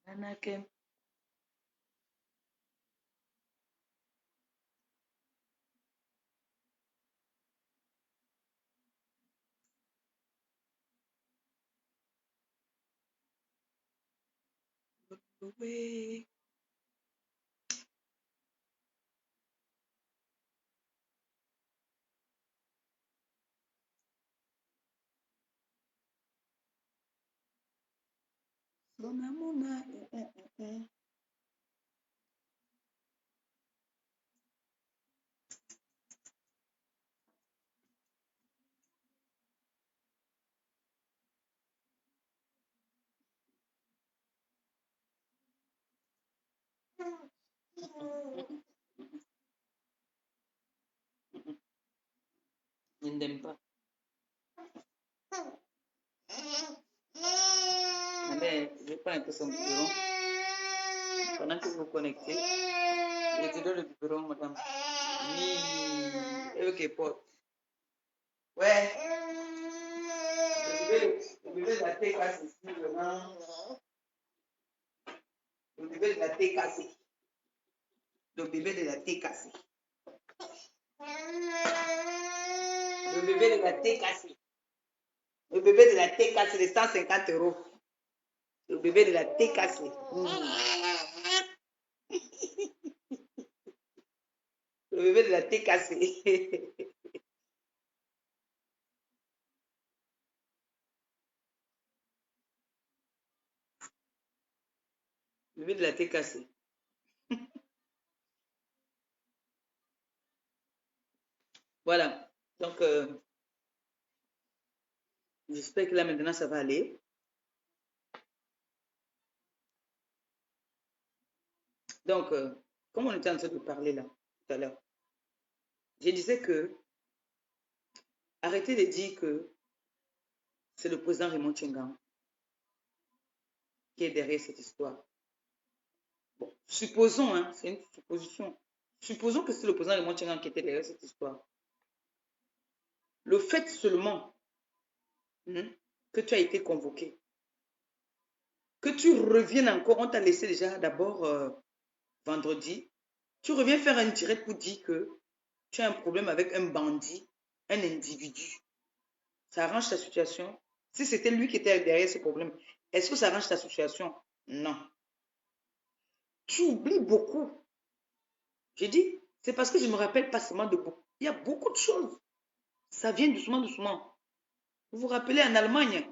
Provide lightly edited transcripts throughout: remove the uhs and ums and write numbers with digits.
Anakem. Oui. Sonamuna. Je n'aime pas. Mais je prends un peu son biberon. Pendant que vous vous connectez, je te donne le biberon, madame. Oui. Et ok, porte. Ouais. Le bébé de la thé cassé ici, vraiment. Le bébé de la thé cassé. Le bébé de la thé cassé. Le bébé de la thé cassé. Le bébé de la thé cassé de 150 €. Le bébé de la thé cassé. Le bébé de la thé cassé. Le bébé de la thé cassé. Voilà. Donc, j'espère que là maintenant ça va aller. Donc, comme on était en train de parler là, tout à l'heure, je disais que arrêtez de dire que c'est le président Raymond Tchengan qui est derrière cette histoire. Bon, supposons, hein, c'est une supposition. Supposons que c'est le président Raymond Tchengan qui était derrière cette histoire. Le fait seulement que tu as été convoqué, que tu reviennes encore, on t'a laissé déjà d'abord vendredi, tu reviens faire un direct pour dire que tu as un problème avec un bandit, un individu. Ça arrange ta situation? Si c'était lui qui était derrière ce problème, est-ce que ça arrange ta situation? Non. Tu oublies beaucoup. J'ai dit, c'est parce que je me rappelle pas seulement de beaucoup. Il y a beaucoup de choses. Ça vient doucement, doucement. Vous vous rappelez en Allemagne,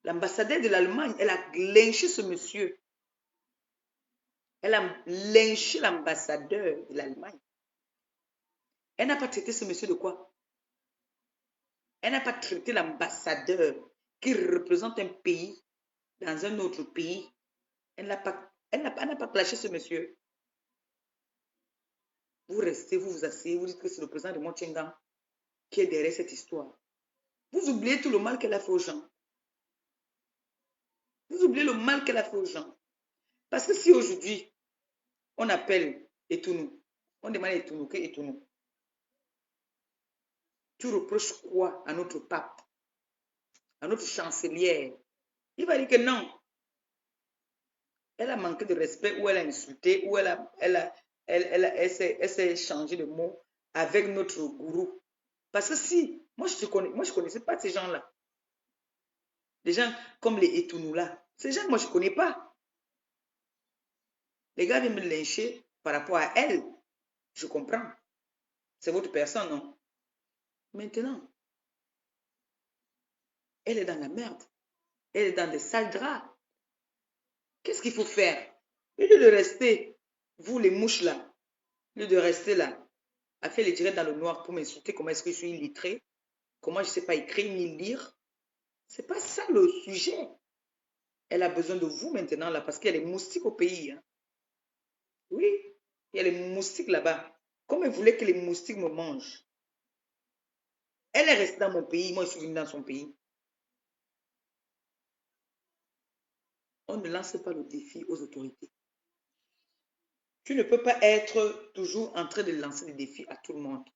l'ambassadeur de l'Allemagne, elle a lynché ce monsieur. Elle a lynché l'ambassadeur de l'Allemagne. Elle n'a pas traité ce monsieur de quoi? Elle n'a pas traité l'ambassadeur qui représente un pays dans un autre pays. Elle n'a pas clashé ce monsieur. Vous restez, vous vous asseyez, vous dites que c'est le président de Montchengan qui est derrière cette histoire. Vous oubliez tout le mal qu'elle a fait aux gens. Vous oubliez le mal qu'elle a fait aux gens. Parce que si aujourd'hui, on appelle Etounou, on demande à Etounou que Etounou, tu reproches quoi à notre pape, à notre chancelière? Il va dire que non. Elle a manqué de respect ou elle a insulté ou elle s'est changé de mot avec notre gourou. Parce que si, moi je ne connaissais pas ces gens-là. Des gens comme les Etounou là. Ces gens, moi je ne connais pas. Les gars viennent me lyncher par rapport à elle. Je comprends. C'est votre personne, non? Maintenant, elle est dans la merde. Elle est dans des sales draps. Qu'est-ce qu'il faut faire? Au lieu de rester, vous les mouches là, au lieu de rester là, à faire les directs dans le noir pour m'insulter comment est-ce que je suis illettré, comment je ne sais pas écrire ni lire. C'est pas ça le sujet. Elle a besoin de vous maintenant là parce qu'il y a les moustiques au pays. Hein. Oui, il y a les moustiques là-bas. Comme elle voulait que les moustiques me mangent. Elle est restée dans mon pays, moi je suis venue dans son pays. On ne lance pas le défi aux autorités. Tu ne peux pas être toujours en train de lancer des défis à tout le monde.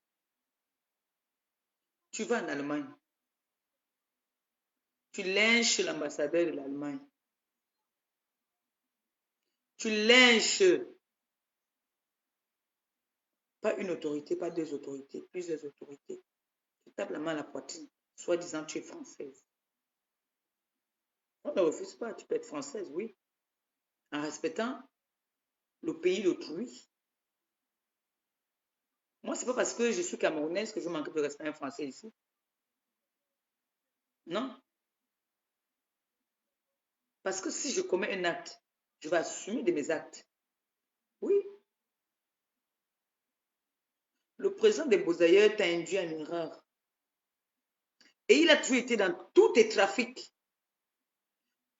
Tu vas en Allemagne. Tu lynches l'ambassadeur de l'Allemagne. Tu lynches. Pas une autorité, pas deux autorités, plusieurs autorités. Tu tapes la main à la poitrine, soi-disant tu es française. On ne refuse pas, tu peux être française, oui, en respectant le pays d'autrui. Moi, ce n'est pas parce que je suis camerounaise que je manque de respect à un Français ici. Non. Parce que si je commets un acte, je vais assumer de mes actes. Oui. Le président des Beaux-Ailleurs t'a induit en erreur. Et il a toujours été dans tous tes trafics.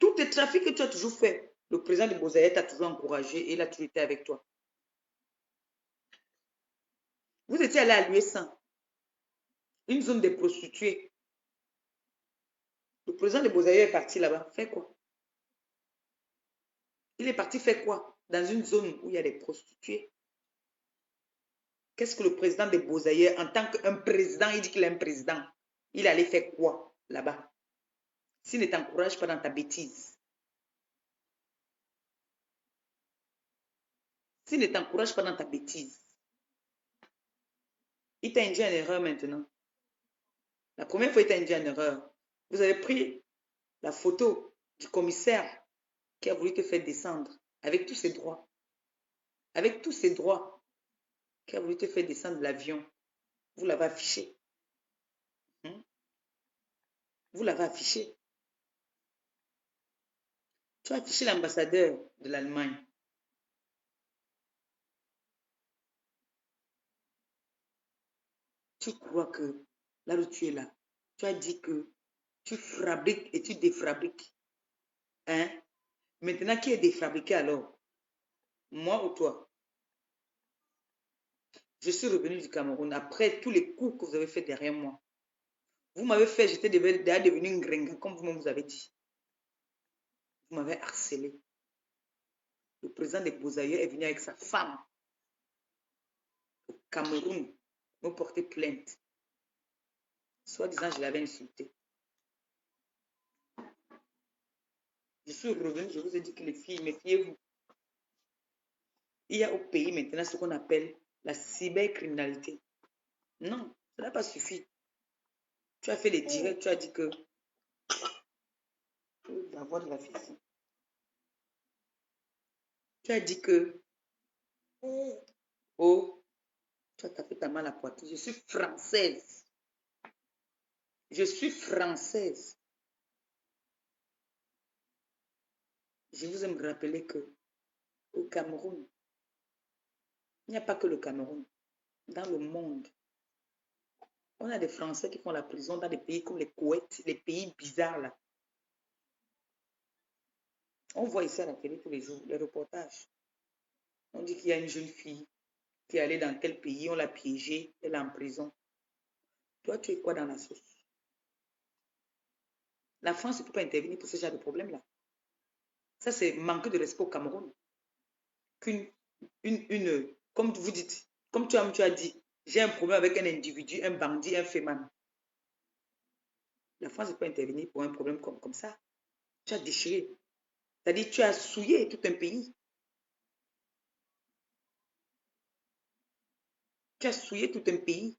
Tous tes trafics que tu as toujours fait. Le président des Beaux-Ailleurs t'a toujours encouragé et il a toujours été avec toi. Vous étiez allé à l'US1, une zone des prostituées. Le président des Beaux-Ailleurs est parti là-bas. Fait quoi? Il est parti faire quoi? Dans une zone où il y a des prostituées. Qu'est-ce que le président des Beaux-Ailleurs, en tant qu'un président, il dit qu'il est un président, il allait faire quoi là-bas? S'il ne t'encourage pas dans ta bêtise. S'il ne t'encourage pas dans ta bêtise. Il t'a induit en erreur maintenant. La première fois, il t'a induit en erreur. Vous avez pris la photo du commissaire qui a voulu te faire descendre avec tous ses droits. Avec tous ses droits qui a voulu te faire descendre de l'avion. Vous l'avez affiché. Vous l'avez affiché. Tu as affiché l'ambassadeur de l'Allemagne. Tu crois que là où tu es là, tu as dit que tu fabriques et tu défabriques. Hein? Maintenant, qui est défabriqué alors? Moi ou toi? Je suis revenu du Cameroun après tous les coups que vous avez fait derrière moi. Vous m'avez fait, j'étais déjà devenu une gringa, comme vous-même vous avez dit. Vous m'avez harcelé. Le président des Beaux-Ailleurs est venu avec sa femme au Cameroun me porter plainte. Soit disant, je l'avais insulté. Je suis revenu, je vous ai dit que les filles, méfiez-vous. Il y a au pays maintenant ce qu'on appelle la cybercriminalité. Non, ça n'a pas suffi. Tu as fait les directs, tu as dit que la voix de la fille. Tu as dit que oh, tu as tapé ta main à la poitrine. Je suis française. Je suis française. Je vous aime rappeler que au Cameroun, il n'y a pas que le Cameroun. Dans le monde, on a des Français qui font la prison dans des pays comme les Koweït, les pays bizarres là. On voit ici à la télé tous les jours, les reportages. On dit qu'il y a une jeune fille qui est allée dans tel pays, on l'a piégée, elle est en prison. Toi, tu es quoi dans la sauce? La France ne peut pas intervenir pour ce genre de problème-là. Ça, c'est manque de respect au Cameroun. Comme vous dites, comme tu as dit, j'ai un problème avec un individu, un bandit, un féman. La France ne peut pas intervenir pour un problème comme ça. Tu as déchiré. C'est-à-dire tu as souillé tout un pays. Tu as souillé tout un pays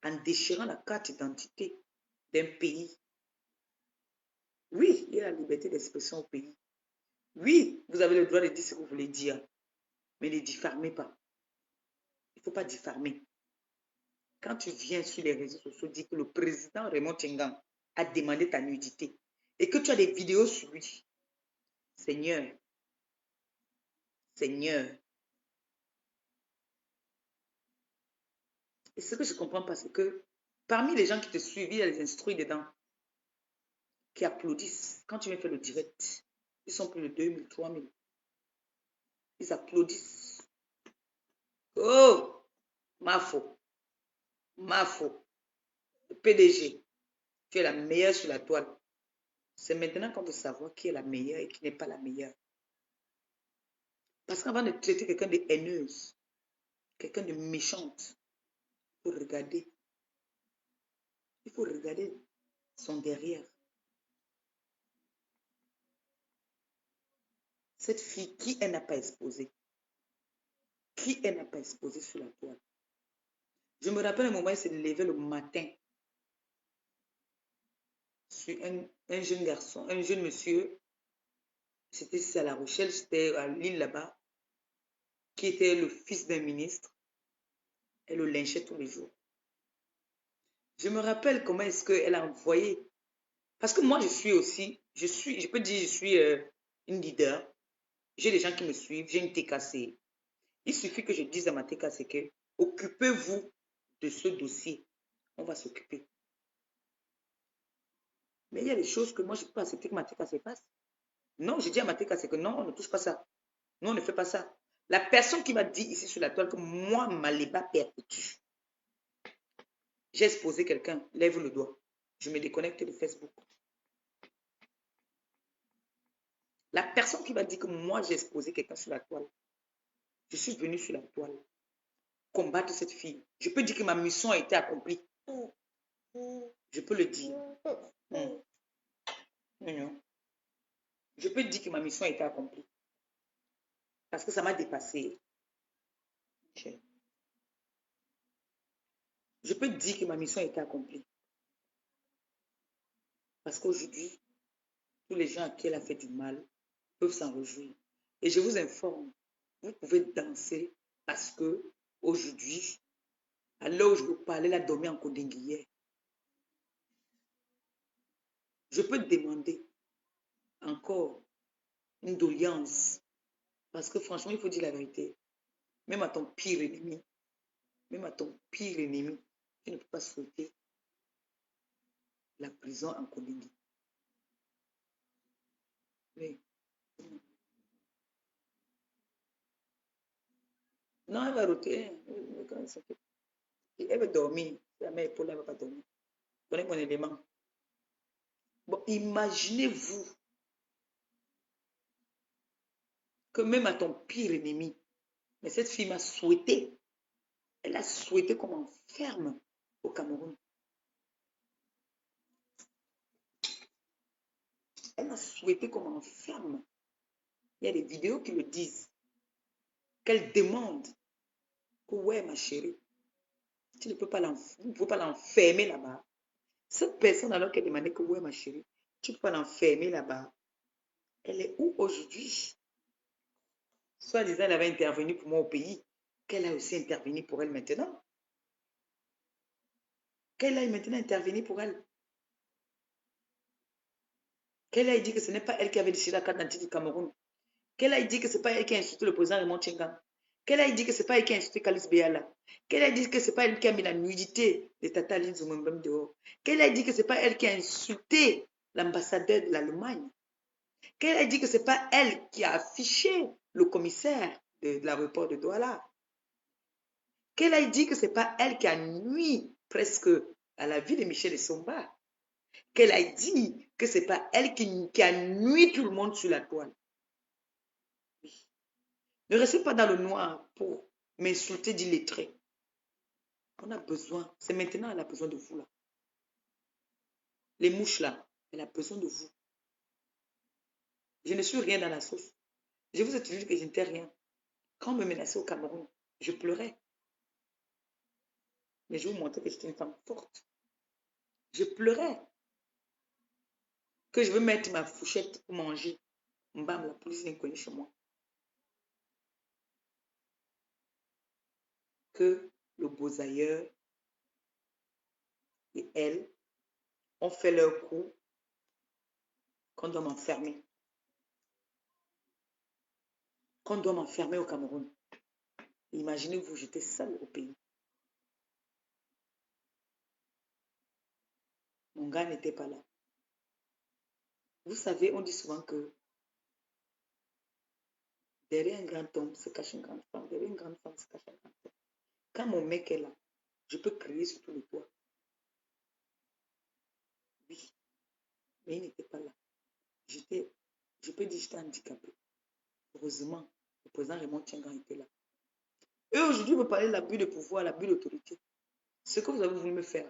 en déchirant la carte d'identité d'un pays. Oui, il y a la liberté d'expression au pays. Oui, vous avez le droit de dire ce que vous voulez dire, mais ne diffamez pas. Il ne faut pas diffamer. Quand tu viens sur les réseaux sociaux, dis que le président Raymond Tchengang a demandé ta nudité et que tu as des vidéos sur lui. Seigneur, Seigneur. Et ce que je ne comprends pas, c'est que parmi les gens qui te suivent, il y a les instruits dedans qui applaudissent. Quand tu viens faire le direct, ils sont plus de 2000, 3000. Ils applaudissent. Oh, Mafo, Mafo, le PDG, tu es la meilleure sur la toile. C'est maintenant qu'on veut savoir qui est la meilleure et qui n'est pas la meilleure. Parce qu'avant de traiter quelqu'un de haineuse, quelqu'un de méchante, il faut regarder. Il faut regarder son derrière. Cette fille, qui elle n'a pas exposé? Qui elle n'a pas exposé sur la toile? Je me rappelle un moment, elle s'est levée le matin sur un jeune garçon, un jeune monsieur. C'était à La Rochelle, c'était à l'île là-bas, qui était le fils d'un ministre. Elle le lynchait tous les jours. Je me rappelle comment est-ce qu'elle a envoyé. Parce que moi, je peux dire, je suis une leader. J'ai des gens qui me suivent, j'ai une TKC. Il suffit que je dise à ma TKC que occupez-vous de ce dossier. On va s'occuper. Mais il y a des choses que moi, je ne peux pas accepter que ma TKC fasse. Non, je dis à ma TKC que non, on ne touche pas ça. Non, on ne fait pas ça. La personne qui m'a dit ici sur la toile que moi, Maléba perpétue. J'ai exposé quelqu'un, lève le doigt. Je me déconnecte de Facebook. La personne qui m'a dit que moi, j'ai exposé quelqu'un sur la toile. Je suis venue sur la toile combattre cette fille. Je peux dire que ma mission a été accomplie. Je peux le dire. Non, non. Je peux dire que ma mission a été accomplie. Parce que ça m'a dépassé. Je peux dire que ma mission a été accomplie. Parce qu'aujourd'hui, tous les gens à qui elle a fait du mal peuvent s'en réjouir. Et je vous informe, vous pouvez danser parce que aujourd'hui, à l'heure où je vous parle, elle a dormi en Kodinguière. Je peux te demander encore une doléance. Parce que franchement, il faut dire la vérité. Même à ton pire ennemi, tu ne peux pas souhaiter la prison en Kodingi. Mais, non, elle va roter. Elle va dormir. La mère épaule, elle ne va pas dormir. Prenez mon élément. Bon, imaginez-vous que même à ton pire ennemi, mais cette fille m'a souhaité, elle a souhaité qu'on m'enferme au Cameroun. Elle a souhaité qu'on m'enferme. Il y a des vidéos qui le disent. Qu'elle demande que, ouais, ma chérie, tu ne peux pas l'enfermer là-bas. Cette personne, alors qu'elle demandait que, ouais, ma chérie, tu ne peux pas l'enfermer là-bas. Elle est où aujourd'hui? Soit disant, elle avait intervenu pour moi au pays, qu'elle a aussi intervenu pour elle maintenant. Qu'elle aille maintenant intervenir pour elle. Qu'elle aille dit que ce n'est pas elle qui avait décidé la carte d'identité du Cameroun. Qu'elle aille dit que ce n'est pas elle qui a insulté le président Raymond Tchengan. Qu'elle aille dit que ce n'est pas elle qui a insulté Kalis Béala. Qu'elle aille dit que ce n'est pas elle qui a mis la nudité de Tata Lynn Zoumbem dehors. Qu'elle aille dit que ce n'est pas elle qui a insulté l'ambassadeur de l'Allemagne. Qu'elle aille dit que ce n'est pas elle qui a affiché le commissaire de l'aéroport de Douala. Qu'elle aille dit que ce n'est pas elle qui a nuit presque à la vie de Michel Essomba. Qu'elle aille dit que ce n'est pas elle qui a nuit tout le monde sur la toile. Oui. Ne restez pas dans le noir pour m'insulter d'illettré. On a besoin, c'est maintenant elle a besoin de vous là. Les mouches là, elle a besoin de vous. Je ne suis rien dans la sauce. Je vous ai toujours dit que je n'étais rien. Quand on me menaçait au Cameroun, je pleurais. Mais je vous montrais que j'étais une femme forte. Je pleurais. Que je veux mettre ma fourchette pour manger. Mbam, la police n'est connue chez moi. Que le Beausailleur et elle ont fait leur coup qu'on doit m'enfermer. Qu'on doit m'enfermer au Cameroun. Imaginez-vous, j'étais seule au pays. Mon gars n'était pas là. Vous savez, on dit souvent que derrière un grand homme se cache une grande femme. Derrière une grande femme se cache un grand homme. Quand mon mec est là, je peux crier sur tout le toit. Oui, mais il n'était pas là. Je peux dire que j'étais handicapée. Heureusement, le président Raymond Tchengan était là. Et aujourd'hui, vous parlez de l'abus de pouvoir, l'abus d'autorité. Ce que vous avez voulu me faire,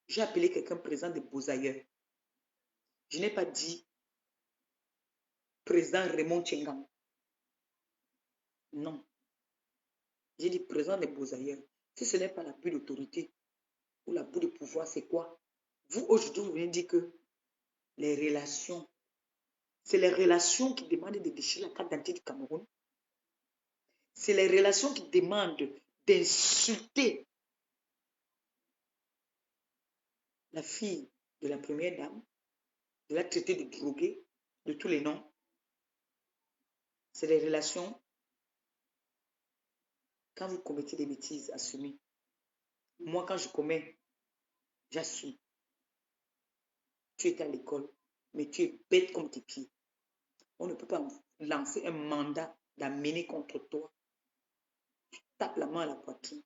j'ai appelé quelqu'un président de Beausailleur. Je n'ai pas dit président Raymond Tchengang. Non. J'ai dit président des Beaux-Ailleurs. Si ce n'est pas l'abus d'autorité ou l'abus de pouvoir, c'est quoi? Vous, aujourd'hui, vous venez dire que les relations, c'est les relations qui demandent de déchirer la carte d'identité du Cameroun. C'est les relations qui demandent d'insulter la fille de la première dame, de la traiter de droguée, de tous les noms. C'est les relations, quand vous commettez des bêtises, assumez. Moi, quand je commets, j'assume. Tu es à l'école, mais tu es bête comme tes pieds. On ne peut pas lancer un mandat d'amener contre toi. Tu tapes la main à la poitrine.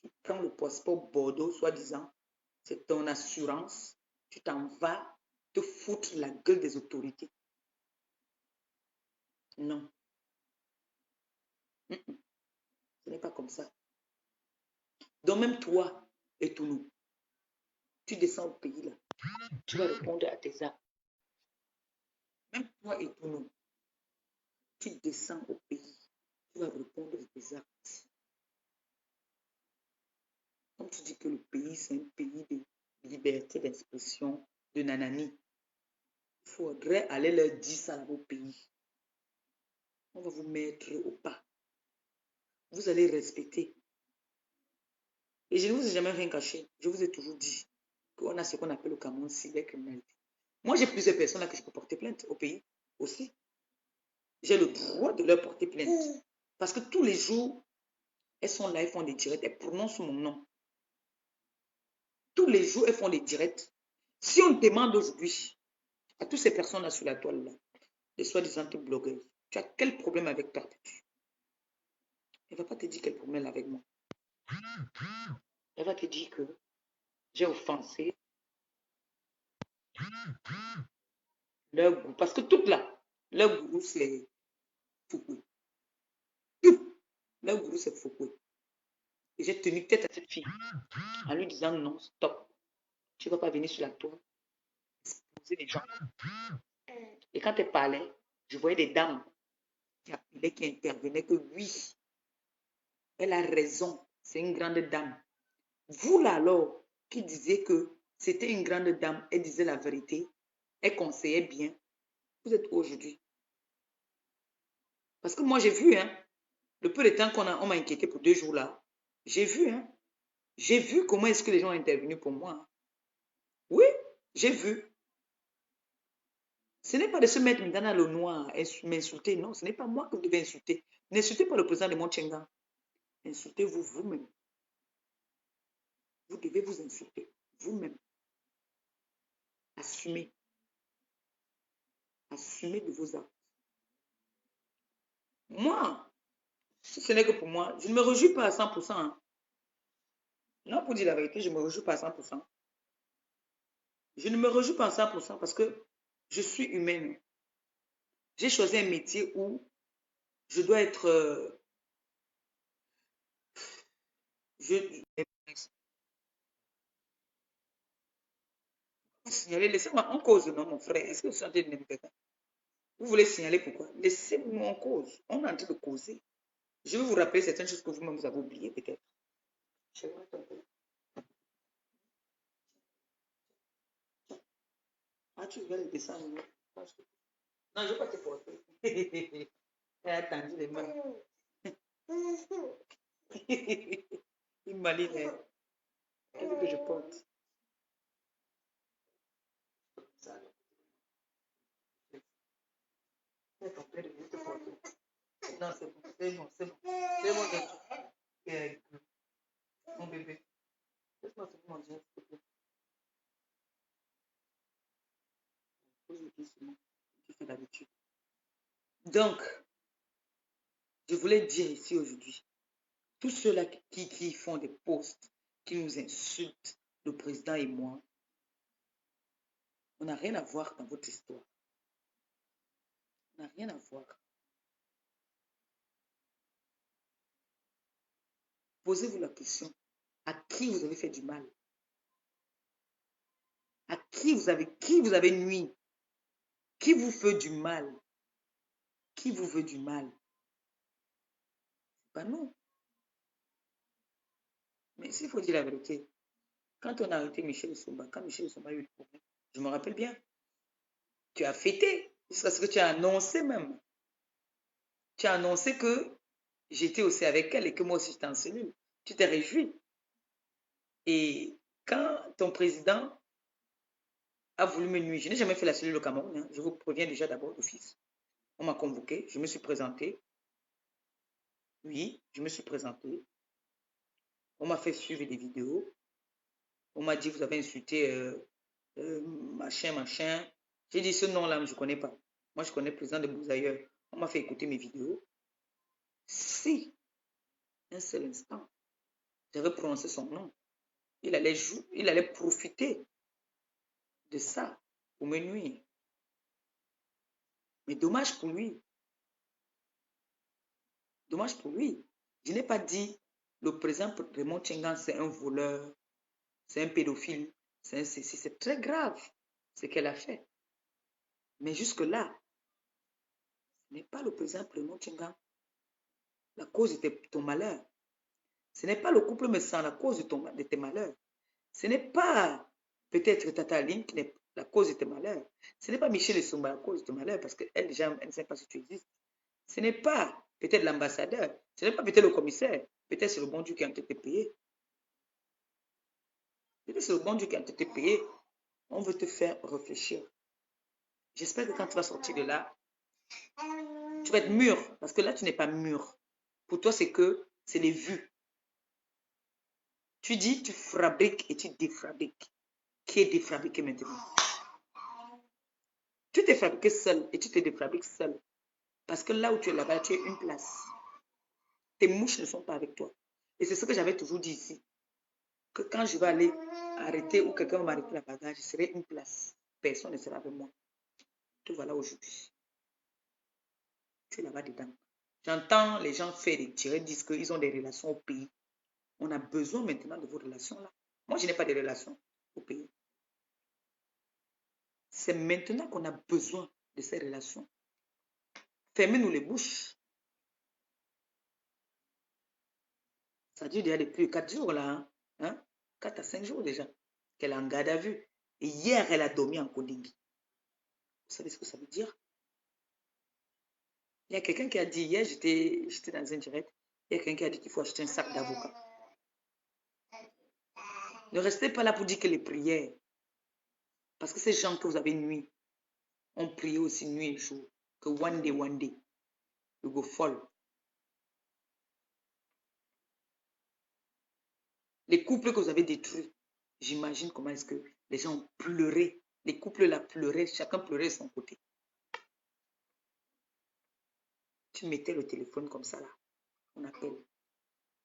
Tu prends le passeport Bordeaux, soi-disant. C'est ton assurance. Tu t'en vas te foutre la gueule des autorités. Non. Ce n'est pas comme ça. Donc même toi et tout nous, tu descends au pays là. Tu vas répondre à tes actes. Même toi et tout nous, tu descends au pays. Tu vas répondre à tes actes. Quand tu dis que le pays, c'est un pays de liberté d'expression, de nanani, il faudrait aller leur dire ça à vos pays. On va vous mettre au pas. Vous allez respecter. Et je ne vous ai jamais rien caché. Je vous ai toujours dit qu'on a ce qu'on appelle au Cameroun cybercriminalité. Moi, j'ai plusieurs personnes là que je peux porter plainte au pays aussi. J'ai le droit de leur porter plainte. Parce que tous les jours, elles sont là, elles font des directs, elles prononcent mon nom. Tous les jours, elles font des directs. Si on demande aujourd'hui à toutes ces personnes-là sur la toile, là, les soi-disant blogueuses, tu as quel problème avec Perpétue? Elle ne va pas te dire quel problème avec moi. Elle va te dire que j'ai offensé leur goût. Parce que toutes là, leur goût, c'est Foucault. Leur goût, c'est Foucault. Et j'ai tenu tête à cette fille en lui disant non, stop. Tu ne vas pas venir sur la toile exposer les gens. Et quand elle parlait, je voyais des dames qui appelaient, qui intervenaient, que oui, elle a raison, c'est une grande dame. Vous là alors, qui disiez que c'était une grande dame, elle disait la vérité, elle conseillait bien, vous êtes aujourd'hui. Parce que moi j'ai vu, hein, le peu de temps on m'a inquiété pour 2 jours là, j'ai vu, hein, j'ai vu comment est-ce que les gens ont intervenu pour moi. Hein. Oui, j'ai vu. Ce n'est pas de se mettre dans le noir, m'insulter, non, ce n'est pas moi que vous devez insulter. N'insultez pas le président de Montchengan. Insultez-vous vous-même. Vous devez vous insulter vous-même. Assumez. Assumez de vos actes. Moi, si ce n'est que pour moi, je ne me réjouis pas à 100%. Hein. Non, pour dire la vérité, je ne me réjouis pas à 100%. Je ne me réjouis pas à 100% parce que je suis humaine. J'ai choisi un métier où je dois être... signaler, laissez-moi en cause, non, mon frère. Est-ce que vous sentez de quelqu'un? Vous voulez signaler pourquoi? Laissez-moi en cause. On est en train de causer. Je vais vous rappeler certaines choses que vous-même vous avez oubliées, peut-être. Ah, tu veux le descendre? Non, je ne vais pas te porter. Elle a tendu les mains. Une maline. Qu'est-ce que je porte? Non, c'est bon, c'est bon, c'est bon. C'est bon, mon bébé. Laisse-moi te manger, s'il te plaît. Pose les questions. Tu fais d'habitude. Donc, je voulais dire ici aujourd'hui, tous ceux-là qui font des posts, qui nous insultent, le président et moi, on n'a rien à voir dans votre histoire. On n'a rien à voir. Posez-vous la question, à qui vous avez fait du mal? À qui vous avez nui? Qui vous fait du mal? Qui vous veut du mal? Pas nous. Mais s'il faut dire la vérité, quand on a arrêté Michel Somba, quand Michel Somba a eu le problème, je me rappelle bien, tu as fêté, jusqu'à ce que tu as annoncé même. Tu as annoncé que j'étais aussi avec elle et que moi aussi j'étais en cellule. Tu t'es réjoui. Et quand ton président a voulu me nuire, je n'ai jamais fait la cellule au Cameroun, hein. Je vous préviens déjà d'abord d'office. On m'a convoqué, je me suis présenté. Oui, je me suis présenté. On m'a fait suivre des vidéos. On m'a dit, vous avez insulté machin, machin. J'ai dit, ce nom-là, je ne connais pas. Moi, je connais le président de Bouzailleurs. On m'a fait écouter mes vidéos. Si, un seul instant, j'avais prononcé son nom, il allait profiter de ça pour me nuire. Mais dommage pour lui. Dommage pour lui. Je n'ai pas dit le président Raymond Tchengan, c'est un voleur, c'est un pédophile, c'est très grave ce qu'elle a fait. Mais jusque-là, ce n'est pas le président Raymond Tchengan la cause de ton malheur. Ce n'est pas le couple mais sans la cause de tes malheurs. Ce n'est pas peut-être Tata Aline qui est la cause de tes malheurs. Ce n'est pas Michel Essomba la cause de tes malheurs parce qu'elle déjà elle ne sait pas si tu existes. Ce n'est pas peut-être l'ambassadeur. Ce n'est pas peut-être le commissaire. Peut-être c'est le bon Dieu qui a été payé. Peut-être c'est le bon Dieu qui a été payé. On veut te faire réfléchir. J'espère que quand tu vas sortir de là, tu vas être mûr. Parce que là, tu n'es pas mûr. Pour toi, c'est les vues. Tu dis, tu fabriques et tu défabriques. Qui est défabriqué maintenant? Tu t'es fabriqué seul et tu te défabriques seul. Parce que là où tu es là-bas, tu es une place. Tes mouches ne sont pas avec toi. Et c'est ce que j'avais toujours dit ici. Que quand je vais aller arrêter ou quelqu'un va m'arrêter la bagage, je serai une place. Personne ne sera avec moi. Te voilà aujourd'hui. Tu es là-bas dedans. J'entends les gens faire des tirets, disent qu'ils ont des relations au pays. On a besoin maintenant de vos relations-là. Moi, je n'ai pas de relations au pays. C'est maintenant qu'on a besoin de ces relations. Fermez-nous les bouches. Ça dure déjà depuis 4 jours là. Hein? 4 à 5 jours déjà qu'elle est en garde à vue. Et hier, elle a dormi en Kodingi. Vous savez ce que ça veut dire? Il y a quelqu'un qui a dit, hier j'étais dans un direct, il y a quelqu'un qui a dit qu'il faut acheter un sac d'avocat. Ne restez pas là pour dire que les prières, parce que ces gens que vous avez nuit, ont prié aussi nuit et jour, que one day, you go fall. Les couples que vous avez détruits, j'imagine comment est-ce que les gens ont pleuré. Les couples là pleuraient, chacun pleurait de son côté. Tu mettais le téléphone comme ça là, on appelle,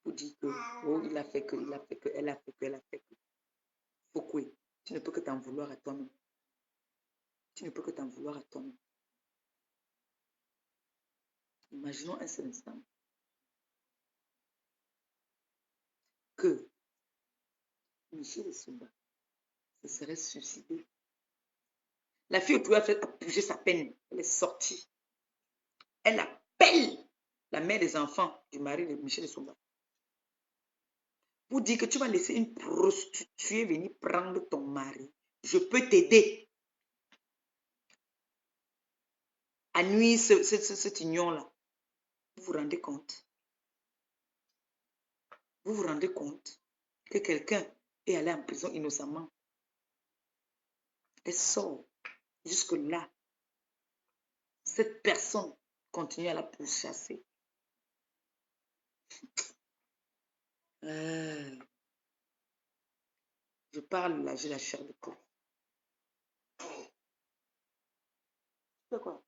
pour dire que, oh, il a fait que, il a fait que, elle a fait que, elle a fait que. Pourquoi? Tu ne peux que t'en vouloir à toi-même. Tu ne peux que t'en vouloir à toi-même. Imaginons un seul instant que Michel Essomba se serait suicidé. La fille au a purgé sa peine. Elle est sortie. Elle appelle la mère des enfants du mari de Michel Essomba pour dire que tu vas laisser une prostituée venir prendre ton mari. Je peux t'aider à nuire cette union-là. Vous vous rendez compte? Vous vous rendez compte que quelqu'un est allé en prison innocemment? Elle sort. Jusque-là, cette personne continue à la pourchasser. Je parle là, j'ai la chair de poule. C'est quoi?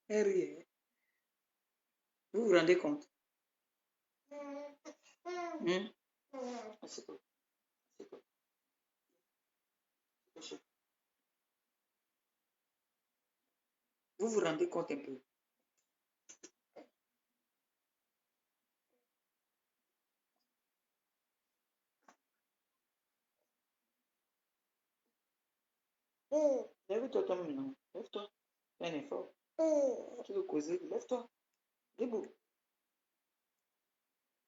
Rien. Vous vous rendez compte? C'est quoi? C'est quoi? Vous vous rendez compte un peu? Lève-toi toi maintenant. Lève-toi. causer. Lève-toi. Debout.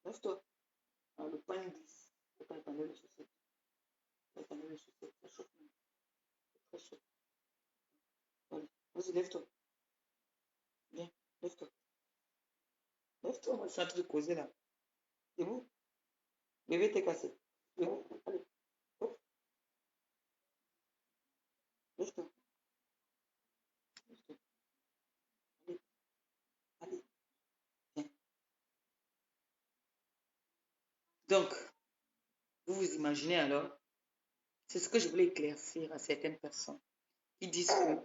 Lève-toi. Ah, le pain glisse. Il faut pas éteindre les chaussettes. Pas éteindre les chaussettes. Ça chauffe même. C'est très chaud. Allez, vas-y, lève-toi. Viens, lève-toi. Lève-toi. Moi, je suis en train de causer là. Debout. Bébé, t'es cassé. Debout. Allez. Hop. Lève-toi. Lève-toi. Allez. Allez. Viens. Donc, vous vous imaginez alors, c'est ce que je voulais éclaircir à certaines personnes qui disent que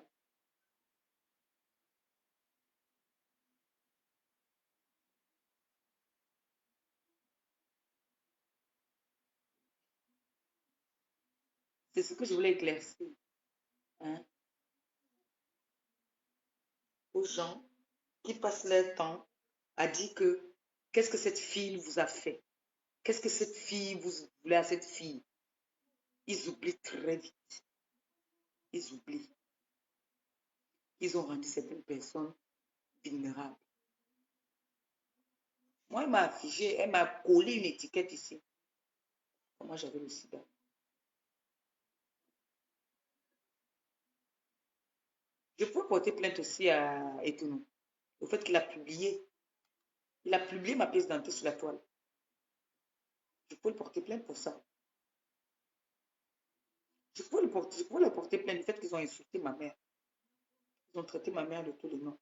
c'est ce que je voulais éclaircir, hein, aux gens qui passent leur temps à dire que qu'est-ce que cette fille vous a fait? Qu'est-ce que cette fille vous voulez à cette fille? Ils oublient très vite. Ils oublient. Ils ont rendu certaines personnes vulnérables. Moi, elle m'a affiché, elle m'a collé une étiquette ici. Moi, j'avais le sida. Je peux porter plainte aussi à Etounou. Au fait qu'il a publié. Il a publié ma pièce d'identité sur la toile. Je peux le porter plainte pour ça. Je peux le porter plainte du fait qu'ils ont insulté ma mère. Ils ont traité ma mère de tous les noms.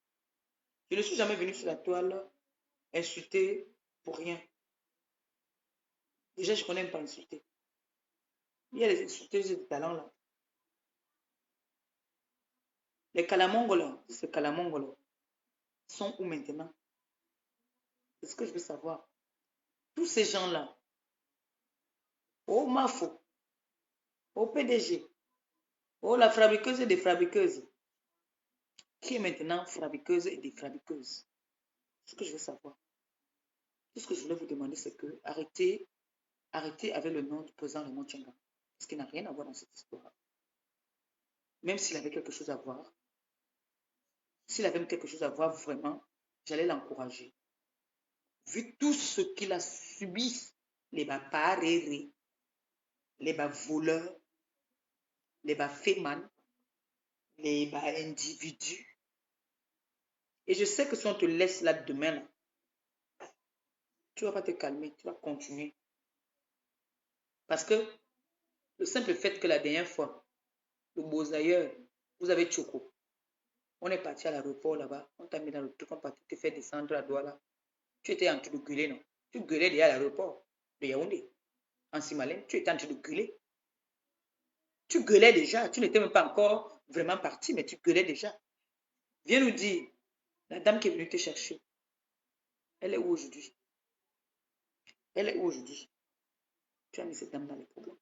Je ne suis jamais venue sur la toile insulter pour rien. Déjà, je ne connais pas insulter. Il y a les insulteuses de talent là. Les Kalamongols, ces Kalamongols, sont où maintenant? C'est ce que je veux savoir. Tous ces gens-là, au MAFO, au PDG, au la fabriqueuse et des fabriqueuses, qui est maintenant fabriqueuse et des fabriqueuses? Ce que je veux savoir. Tout ce que je voulais vous demander, c'est que arrêtez avec le nom du président Raymond Tchenga. Parce qu'il n'a rien à voir dans cette histoire. Même s'il avait quelque chose à voir, s'il avait quelque chose à voir vraiment, j'allais l'encourager. Vu tout ce qu'il a subi, les parérés, les voleurs, les fémans, les individus. Et je sais que si on te laisse là demain, là, tu ne vas pas te calmer, tu vas continuer. Parce que le simple fait que la dernière fois, le Beaux-Ailleurs, vous avez Choco. On est parti à l'aéroport là-bas, on t'a mis dans le truc, on partit te faire descendre à Douala. Tu étais en train de gueuler, non? Tu gueulais déjà à l'aéroport de Yaoundé, en Simalène, tu étais en train de gueuler. Tu gueulais déjà, tu n'étais même pas encore vraiment parti, mais tu gueulais déjà. Viens nous dire, la dame qui est venue te chercher, elle est où aujourd'hui? Elle est où aujourd'hui? Tu as mis cette dame dans les problèmes.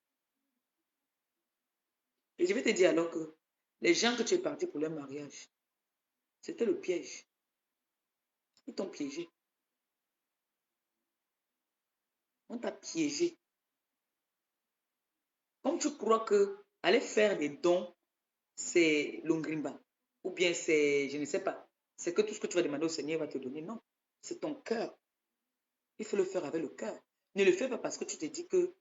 Et je vais te dire alors que les gens que tu es parti pour leur mariage, c'était le piège. Ils t'ont piégé. On t'a piégé. Comme tu crois que aller faire des dons, c'est l'ongrimba, ou bien c'est, je ne sais pas, c'est que tout ce que tu vas demander au Seigneur va te donner. Non, c'est ton cœur. Il faut le faire avec le cœur. Ne le fais pas parce que tu te dis que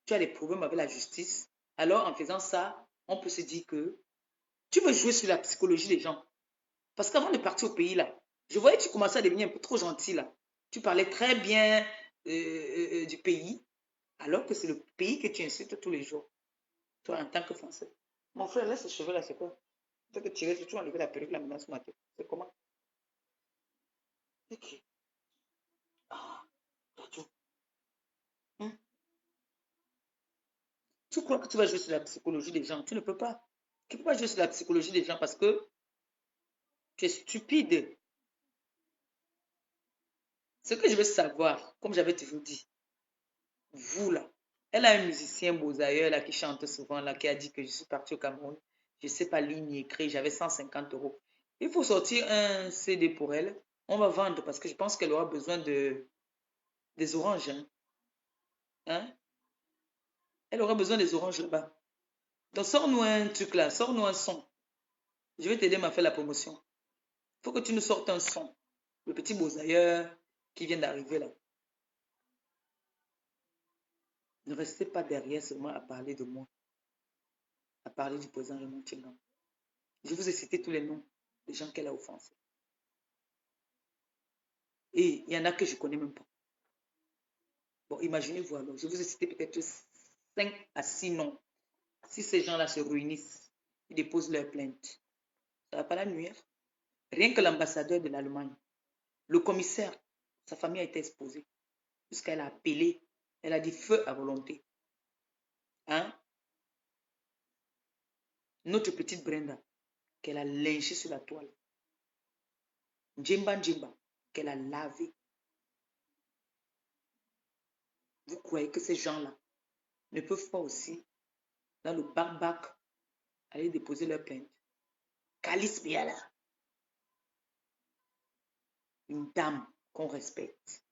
tu as des problèmes avec la justice. Alors, en faisant ça, on peut se dire que tu veux jouer sur la psychologie des gens. Parce qu'avant de partir au pays, là, je voyais que tu commençais à devenir un peu trop gentil, là. Tu parlais très bien du pays, alors que c'est le pays que tu insultes tous les jours, toi, en tant que Français. Mon frère, laisse ces cheveux-là, c'est quoi? Tu que tu restes, tu enlever la perruque là maintenant ce matin. C'est comment? Ok. Ah, hein? Tu crois que tu vas jouer sur la psychologie des gens? Tu ne peux pas. Tu ne peux pas jouer sur la psychologie des gens parce que tu es stupide. Ce que je veux savoir, comme j'avais toujours dit, vous là, elle a un musicien Beaux-Ailleurs là qui chante souvent là, qui a dit que je suis partie au Cameroun, je ne sais pas ligne écrite, j'avais 150 euros. Il faut sortir un CD pour elle. On va vendre parce que je pense qu'elle aura besoin des oranges. Hein? Elle aura besoin des oranges là-bas. Donc sors-nous un truc là, sors-nous un son. Je vais t'aider à faire la promotion. faut que tu nous sortes un son. Le petit Bosailleur qui vient d'arriver là. Ne restez pas derrière seulement à parler de moi, à parler du président Raymond Tchengan. Je vous ai cité tous les noms des gens qu'elle a offensés. Et il y en a que je ne connais même pas. Bon, imaginez-vous alors, je vous ai cité peut-être 5 à 6 noms. Si ces gens-là se réunissent, ils déposent leur plainte, ça ne va pas la nuire. Rien que l'ambassadeur de l'Allemagne, le commissaire, sa famille a été exposée. Puisqu'elle a appelé, elle a dit feu à volonté. Hein? Notre petite Brenda, qu'elle a lynché sur la toile. Djemba, qu'elle a lavé. Vous croyez que ces gens-là ne peuvent pas aussi, dans le bac, aller déposer leur plainte? Calice Biala, une dame qu'on respecte.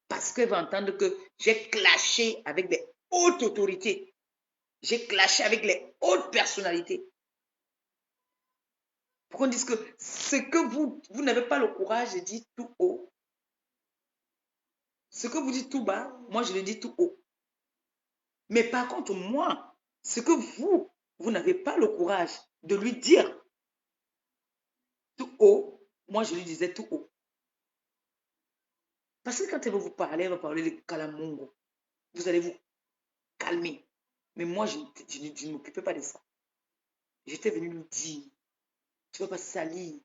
Parce qu'elle va entendre que j'ai clashé avec des hautes autorités. J'ai clashé avec les hautes personnalités. Pour qu'on dise que ce que vous n'avez pas le courage de dire tout haut, ce que vous dites tout bas, moi je le dis tout haut. Mais par contre, moi, ce que vous n'avez pas le courage de lui dire tout haut, moi je lui disais tout haut. Parce que quand elle va vous parler, elle va parler de Kalamongo. Vous allez vous calmer. Mais moi, je ne m'occupais pas de ça. J'étais venu lui dire, tu ne vas pas salir.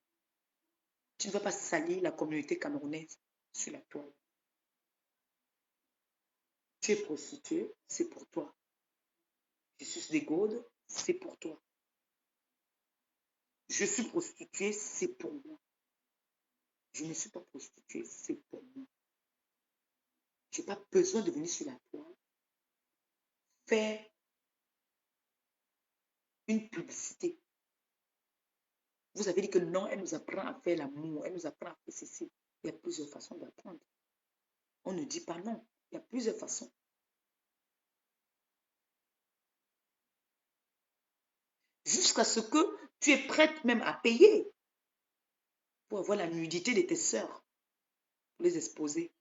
Tu ne vas pas salir la communauté camerounaise sur la toile. Tu es prostituée, c'est pour toi. Je suis des gaudes, c'est pour toi. Je suis prostituée, c'est pour moi. Je ne suis pas prostituée, c'est pour moi. Je n'ai pas besoin de venir sur la toile faire une publicité. Vous avez dit que non, elle nous apprend à faire l'amour, elle nous apprend à faire ceci. Il y a plusieurs façons d'apprendre. On ne dit pas non. Il y a plusieurs façons. Jusqu'à ce que tu es prête même à payer pour avoir la nudité de tes sœurs, pour les exposer.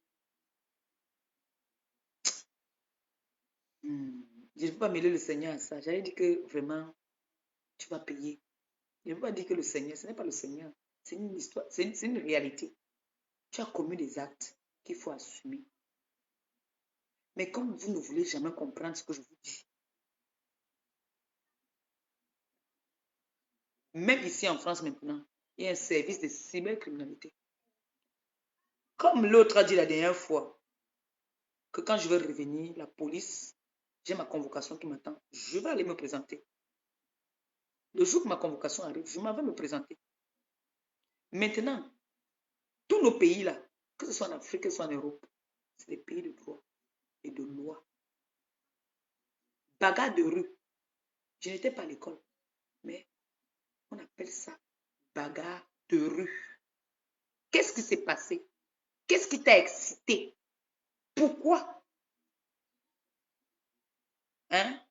Je ne peux pas mêler le Seigneur à ça. J'avais dit que vraiment, tu vas payer. Je ne peux pas dire que le Seigneur, ce n'est pas le Seigneur. C'est une histoire, c'est une réalité. Tu as commis des actes qu'il faut assumer. Mais comme vous ne voulez jamais comprendre ce que je vous dis, même ici en France maintenant, il y a un service de cybercriminalité. Comme l'autre a dit la dernière fois, que quand je vais revenir, la police, j'ai ma convocation qui m'attend, je vais aller me présenter. Le jour que ma convocation arrive, je m'en vais me présenter. Maintenant, tous nos pays là, que ce soit en Afrique, que ce soit en Europe, c'est des pays de droit et de loi. Bagarre de rue. Je n'étais pas à l'école, mais on appelle ça bagarre de rue. Qu'est-ce qui s'est passé? Qu'est-ce qui t'a excité? Pourquoi? Hein?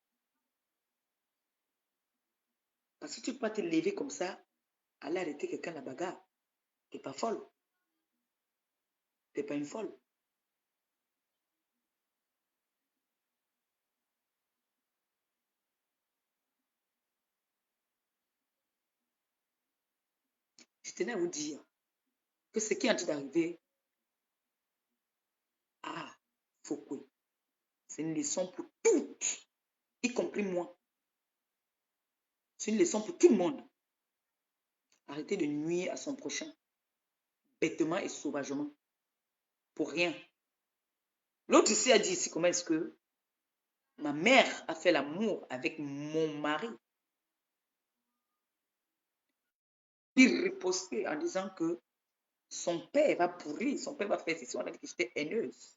Parce que tu ne peux pas te lever comme ça, aller arrêter quelqu'un à la bagarre. Tu n'es pas folle. Tu n'es pas une folle. Je tenais à vous dire que ce qui est en train d'arriver à Foucault, c'est une leçon pour toutes, y compris moi. C'est une leçon pour tout le monde. Arrêtez de nuire à son prochain, bêtement et sauvagement, pour rien. L'autre ici a dit ici, comment est-ce que ma mère a fait l'amour avec mon mari. Il ripostait en disant que son père va pourrir, son père va faire ceci, on a dit que j'étais haineuse.